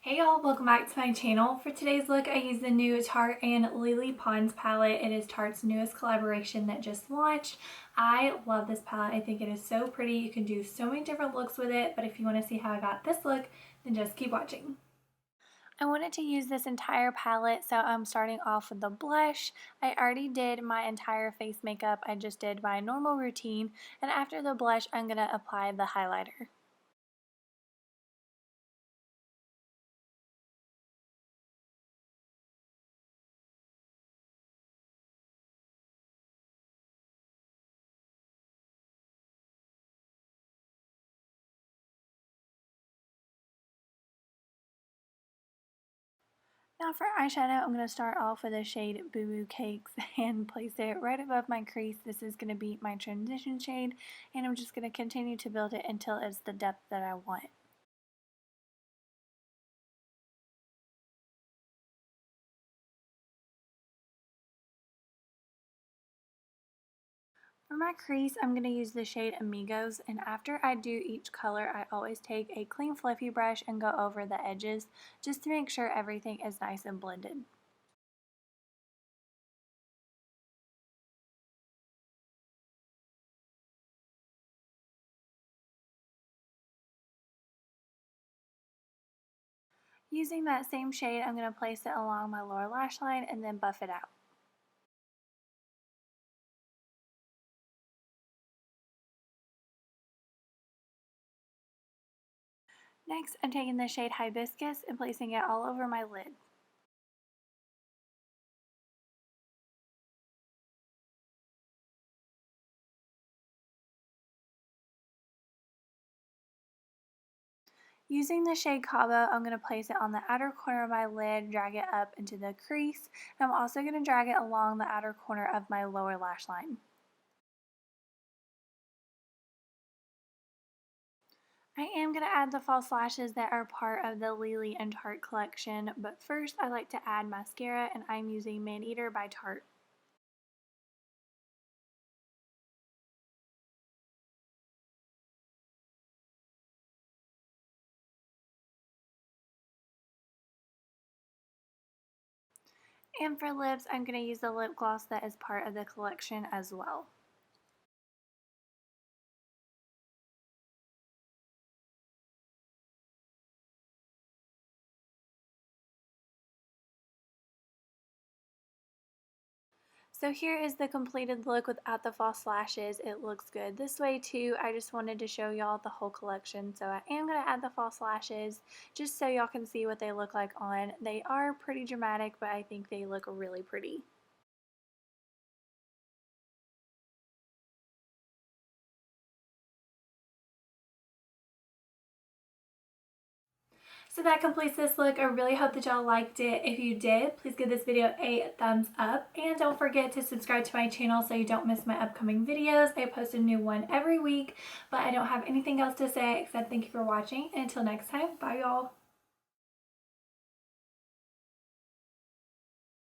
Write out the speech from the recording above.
Hey y'all, welcome back to my channel. For today's look, I used the new Tarte Lele Pons palette. It is Tarte's newest collaboration that just launched. I love this palette. I think it is so pretty. You can do so many different looks with it, but if you want to see how I got this look, then just keep watching. I wanted to use this entire palette, so I'm starting off with the blush. I already did my entire face makeup. I just did my normal routine, and after the blush, I'm going to apply the highlighter. Now for eyeshadow, I'm going to start off with the shade Boo Boo Cakes and place it right above my crease. This is going to be my transition shade, and I'm just going to continue to build it until it's the depth that I want. For my crease, I'm going to use the shade Amigos, and after I do each color, I always take a clean fluffy brush and go over the edges just to make sure everything is nice and blended. Using that same shade, I'm going to place it along my lower lash line and then buff it out. Next, I'm taking the shade Hibiscus and placing it all over my lid. Using the shade Cabo, I'm going to place it on the outer corner of my lid, drag it up into the crease, and I'm also going to drag it along the outer corner of my lower lash line. I am going to add the false lashes that are part of the Lele and Tarte collection, but first I like to add mascara, and I'm using Maneater by Tarte. And for lips, I'm going to use the lip gloss that is part of the collection as well. So here is the completed look without the false lashes. It looks good this way too. I just wanted to show y'all the whole collection. So I am going to add the false lashes just so y'all can see what they look like on. They are pretty dramatic, but I think they look really pretty. So that completes this look. I really hope that y'all liked it. If you did, please give this video a thumbs up. And don't forget to subscribe to my channel so you don't miss my upcoming videos. I post a new one every week, but I don't have anything else to say except thank you for watching. And until next time, bye y'all.